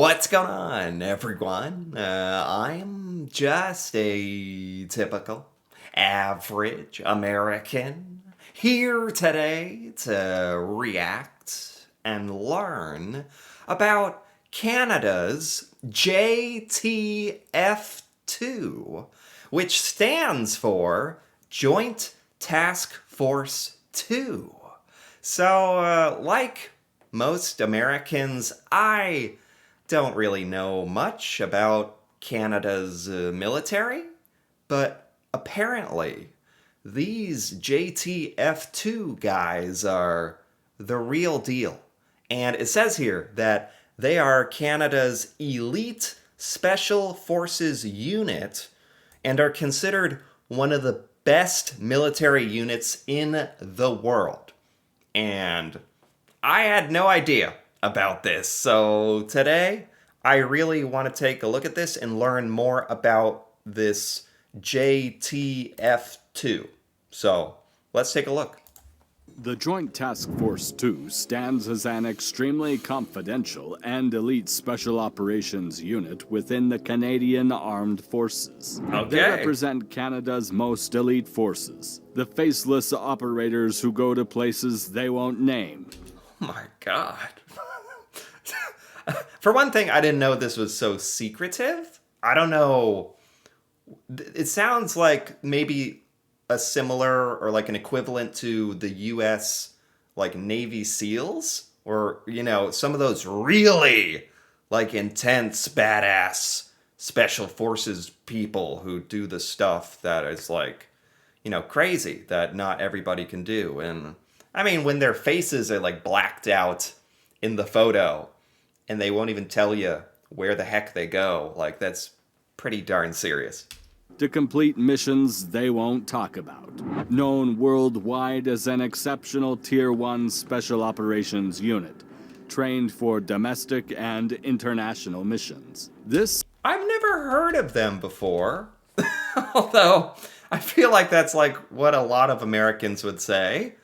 What's going on, everyone? I'm just a typical, average American here today to react and learn about Canada's JTF2, which stands for Joint Task Force 2. So, like most Americans, I don't really know much about Canada's military, but apparently these JTF2 guys are the real deal. And it says here that they are Canada's elite special forces unit and are considered one of the best military units in the world. And I had no idea about this. So today, I really want to take a look at this and learn more about this JTF2. So let's take a look. The Joint Task Force 2 stands as an extremely confidential and elite special operations unit within the Canadian Armed Forces. Okay. They represent Canada's most elite forces, the faceless operators who go to places they won't name. Oh my God. For one thing, I didn't know this was so secretive. I don't know. It sounds like maybe a similar or like an equivalent to the U.S. like Navy SEALs, or, you know, some of those really like intense, badass special forces people who do the stuff that is like, you know, crazy that not everybody can do. And I mean, when their faces are like blacked out in the photo and they won't even tell you where the heck they go, like that's pretty darn serious. To complete missions they won't talk about. Known worldwide as an exceptional Tier 1 special operations unit, trained for domestic and international missions. I've never heard of them before, although I feel like that's like what a lot of Americans would say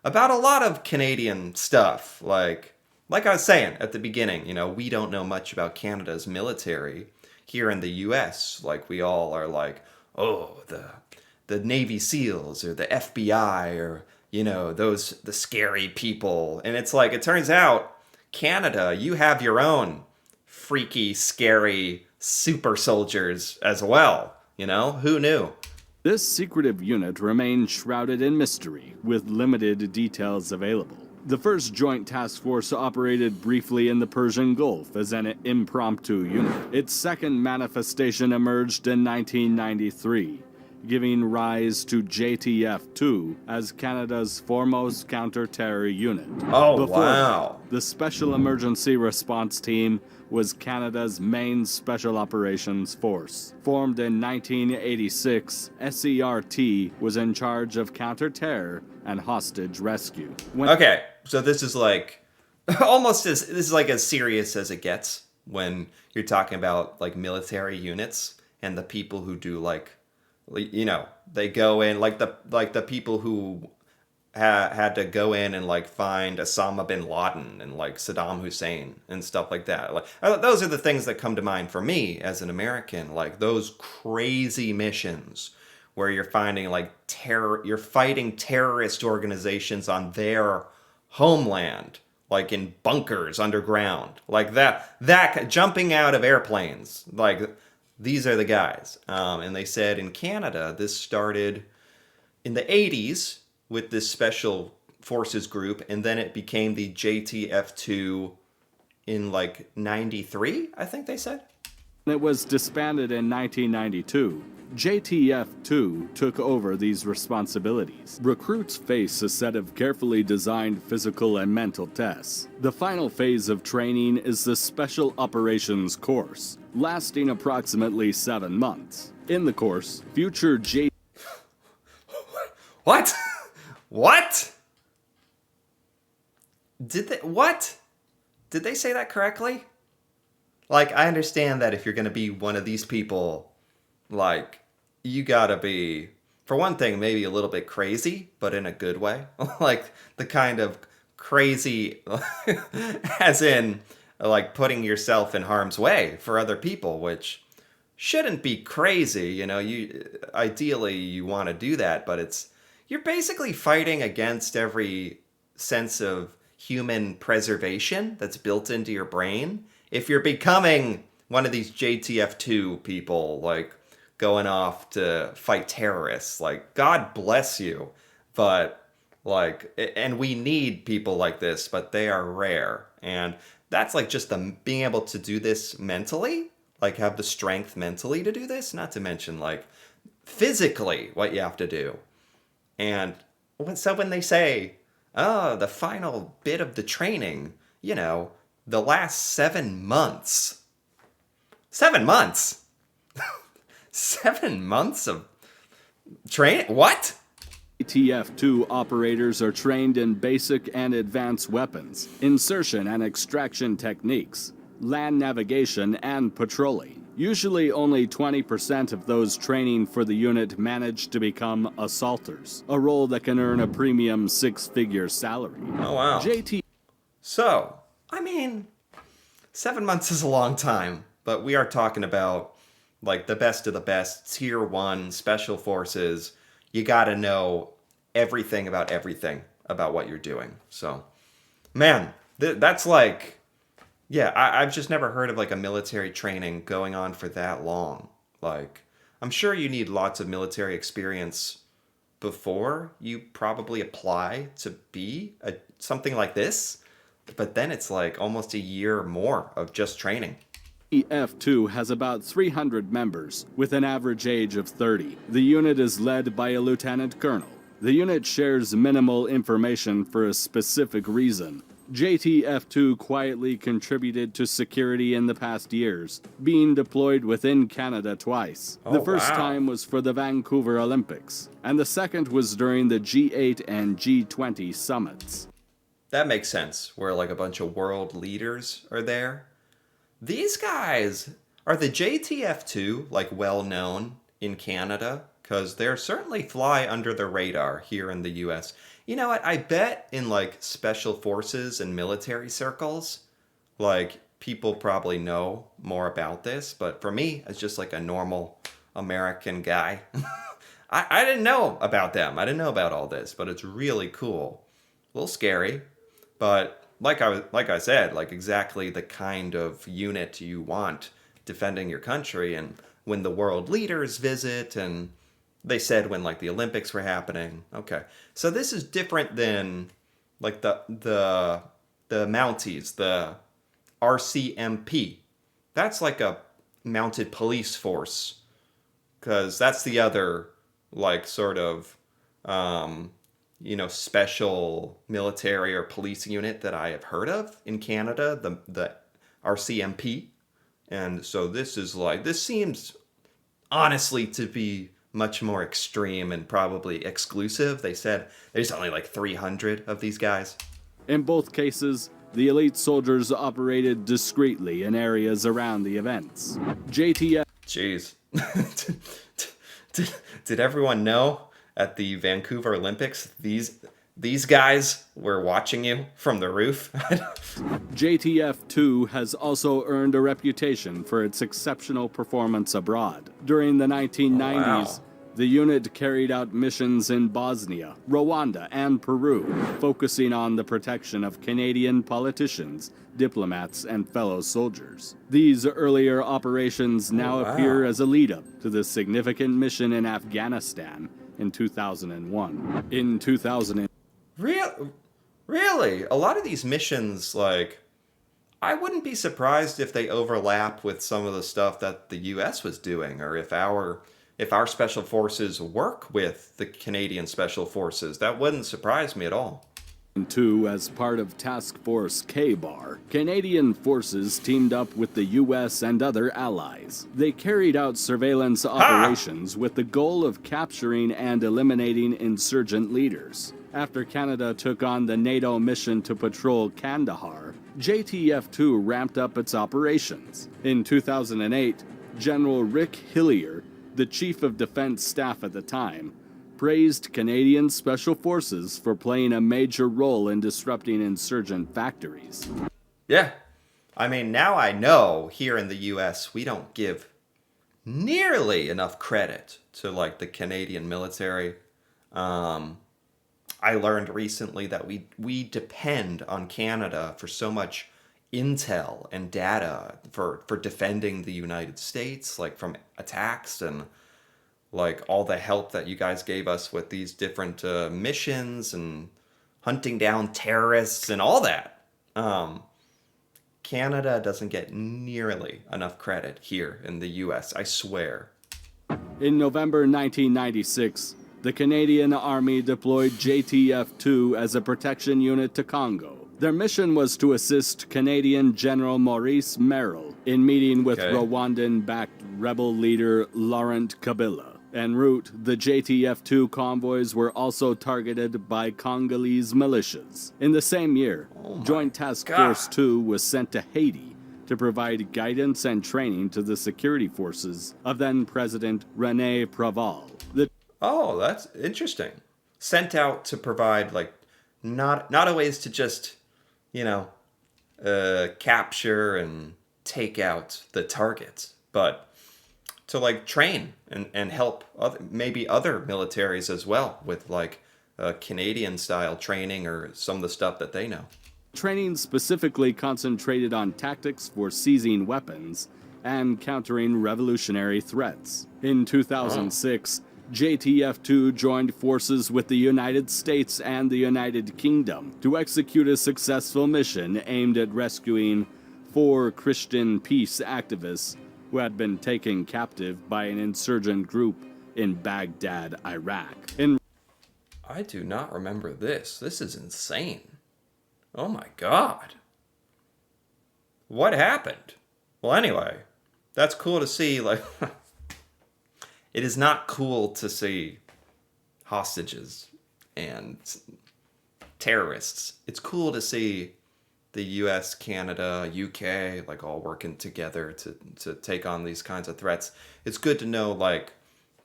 about a lot of Canadian stuff. Like I was saying at the beginning, you know, we don't know much about Canada's military here in the U.S. Like we all are like, oh, the Navy SEALs or the FBI or, you know, the scary people. And it's like, it turns out Canada, you have your own freaky, scary super soldiers as well. You know, who knew? This secretive unit remains shrouded in mystery, with limited details available. The first Joint Task Force operated briefly in the Persian Gulf as an impromptu unit. Its second manifestation emerged in 1993, giving rise to JTF2 as Canada's foremost counter-terror unit. Oh, wow. The Special Emergency Response Team was Canada's main special operations force. Formed in 1986, SERT was in charge of counter-terror and hostage rescue. Okay, so this is like this is like as serious as it gets when you're talking about like military units and the people who do like, you know, they go in like the people who had to go in and like find Osama bin Laden and like Saddam Hussein and stuff like that. Like those are the things that come to mind for me as an American, like those crazy missions where you're finding like you're fighting terrorist organizations on their homeland, like in bunkers underground, like that jumping out of airplanes. Like these are the guys. And they said in Canada, this started in the 80s with this special forces group, and then it became the JTF2 in like 93, I think they said. It was disbanded in 1992. JTF2 took over these responsibilities. Recruits face a set of carefully designed physical and mental tests. The final phase of training is the Special Operations Course, lasting approximately 7 months. In the course, future What? What? What? Did they say that correctly? Like, I understand that if you're going to be one of these people, like, you gotta be, for one thing, maybe a little bit crazy, but in a good way. Like, the kind of crazy, as in, like putting yourself in harm's way for other people, which shouldn't be crazy. You know, you ideally you want to do that, but you're basically fighting against every sense of human preservation that's built into your brain. If you're becoming one of these JTF2 people, like going off to fight terrorists, like, God bless you. But, like, and we need people like this, but they are rare. And that's like just the being able to do this mentally, like have the strength mentally to do this, not to mention like physically what you have to do. And when they say, oh, the final bit of the training, you know, the last 7 months. 7 months? 7 months of training? What? JTF2 operators are trained in basic and advanced weapons, insertion and extraction techniques, land navigation, and patrolling. Usually only 20% of those training for the unit manage to become assaulters, a role that can earn a premium 6-figure salary. Oh, wow. So, I mean, 7 months is a long time, but we are talking about like the best of the best, tier 1 special forces. You gotta know everything about what you're doing. So, man, that's like, yeah, I've just never heard of like a military training going on for that long. Like, I'm sure you need lots of military experience before you probably apply to be something like this. But then it's like almost a year more of just training. JTF2 has about 300 members, with an average age of 30. The unit is led by a lieutenant colonel. The unit shares minimal information for a specific reason. JTF2 quietly contributed to security in the past years, being deployed within Canada twice. The first time was for the Vancouver Olympics, and the second was during the G8 and G20 summits. That makes sense, where like a bunch of world leaders are there. These guys, are the JTF2 like well known in Canada? Because they're certainly fly under the radar here in the US. You know what? I bet in like special forces and military circles, like people probably know more about this. But for me, as just like a normal American guy, I didn't know about them. I didn't know about all this, but it's really cool. A little scary, but like I said, like exactly the kind of unit you want defending your country. And when the world leaders visit, and they said when like the Olympics were happening. Okay, so this is different than like the Mounties, the RCMP. That's like a mounted police force, because that's the other like sort of special military or police unit that I have heard of in Canada, the RCMP. And so this seems honestly to be much more extreme and probably exclusive. They said there's only like 300 of these guys. In both cases, the elite soldiers operated discreetly in areas around the events. JTF. Jeez. Did everyone know at the Vancouver Olympics these guys were watching you from the roof? JTF2 has also earned a reputation for its exceptional performance abroad. During the 1990s, the unit carried out missions in Bosnia, Rwanda, and Peru, focusing on the protection of Canadian politicians, diplomats, and fellow soldiers. These earlier operations now appear as a lead-up to the significant mission in Afghanistan in 2001. In 2000. Really? A lot of these missions, like, I wouldn't be surprised if they overlap with some of the stuff that the U.S. was doing, or if our special forces work with the Canadian special forces. That wouldn't surprise me at all. As part of Task Force K-Bar, Canadian forces teamed up with the U.S. and other allies. They carried out surveillance operations with the goal of capturing and eliminating insurgent leaders. After Canada took on the NATO mission to patrol Kandahar, JTF2 ramped up its operations. In 2008, General Rick Hillier, the Chief of Defense Staff at the time, praised Canadian Special Forces for playing a major role in disrupting insurgent factories. Yeah, I mean, now I know here in the US we don't give nearly enough credit to like the Canadian military. Um, I learned recently that we depend on Canada for so much intel and data for defending the United States, like from attacks and like all the help that you guys gave us with these different missions and hunting down terrorists and all that. Um, Canada doesn't get nearly enough credit here in the US, I swear. In November 1996, the Canadian Army deployed JTF2 as a protection unit to Congo. Their mission was to assist Canadian General Maurice Merrill in meeting with Okay. Rwandan-backed rebel leader Laurent Kabila. En route, the JTF2 convoys were also targeted by Congolese militias. In the same year, Joint Task God. Force 2 was sent to Haiti to provide guidance and training to the security forces of then-President René Préval. The Oh, that's interesting. Sent out to provide like not always to just, you know, capture and take out the targets, but to like train and help maybe other militaries as well with like Canadian style training or some of the stuff that they know. training specifically concentrated on tactics for seizing weapons and countering revolutionary threats. In 2006, JTF2 joined forces with the United States and the United Kingdom to execute a successful mission aimed at rescuing 4 Christian peace activists who had been taken captive by an insurgent group in Baghdad, Iraq. I do not remember this. This is insane. Oh my God. What happened? Well, anyway, that's cool to see. Like, it is not cool to see hostages and terrorists. It's cool to see the US, Canada, UK, like all working together to take on these kinds of threats. It's good to know, like,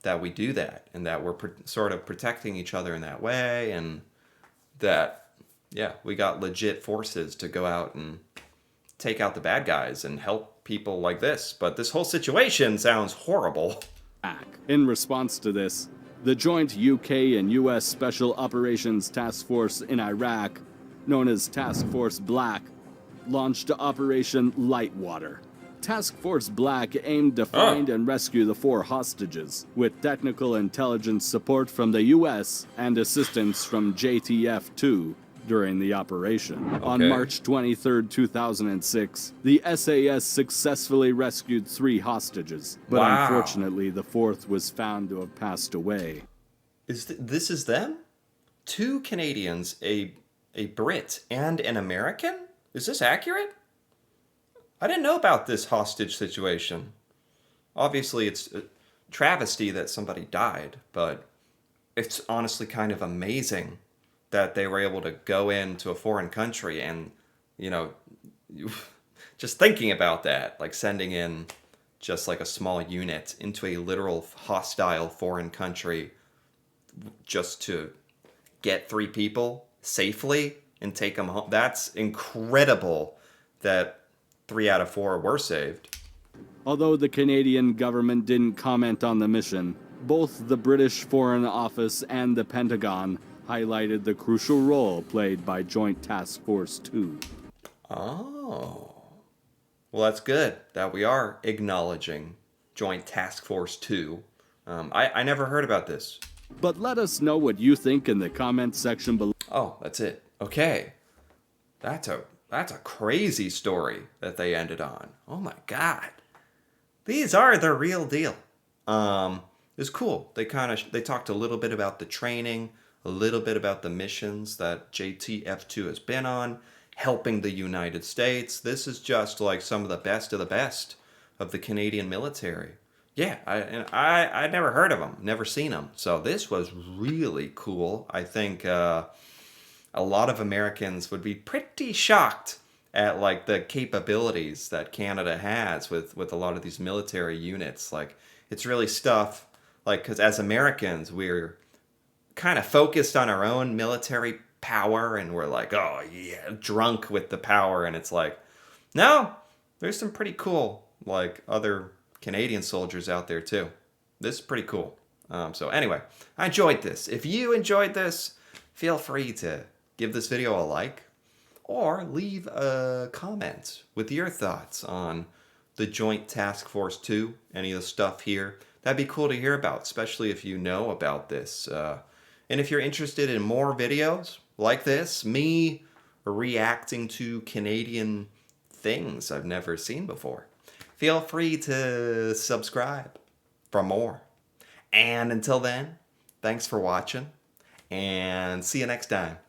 that we do that and that we're sort of protecting each other in that way, and that, yeah, we got legit forces to go out and take out the bad guys and help people like this. But this whole situation sounds horrible. In response to this, the joint UK and US Special Operations Task Force in Iraq, known as Task Force Black, launched Operation Lightwater. Task Force Black aimed to find and rescue the 4 hostages, with technical intelligence support from the US and assistance from JTF2 during the operation. On March 23, 2006, the SAS successfully rescued 3 hostages, but unfortunately the 4th was found to have passed away. This is them? 2 Canadians, a Brit, and an American? Is this accurate? I didn't know about this hostage situation. Obviously, it's a travesty that somebody died, but it's honestly kind of amazing that they were able to go into a foreign country and, you know, just thinking about that, like sending in just like a small unit into a literal hostile foreign country just to get 3 people safely and take them home. That's incredible that 3 out of 4 were saved. Although the Canadian government didn't comment on the mission, both the British Foreign Office and the Pentagon highlighted the crucial role played by Joint Task Force 2. Oh. Well, that's good that we are acknowledging Joint Task Force 2. I never heard about this. But let us know what you think in the comments section below. Oh, that's it. Okay. That's a crazy story that they ended on. Oh my God. These are the real deal. It's cool. They talked a little bit about the training, a little bit about the missions that JTF2 has been on, helping the United States. This is just like some of the best of the Canadian military. Yeah, I never heard of them, never seen them. So this was really cool. I think a lot of Americans would be pretty shocked at like the capabilities that Canada has with a lot of these military units. Like, it's really stuff, like, because as Americans, we're kind of focused on our own military power, and we're like, oh yeah, drunk with the power. And it's like, no, there's some pretty cool, like, other Canadian soldiers out there too. This is pretty cool. So anyway, I enjoyed this. If you enjoyed this, feel free to give this video a like or leave a comment with your thoughts on the Joint Task Force 2, any of the stuff here. That'd be cool to hear about, especially if you know about this. And if you're interested in more videos like this, me reacting to Canadian things I've never seen before, feel free to subscribe for more. And until then, thanks for watching, and see you next time.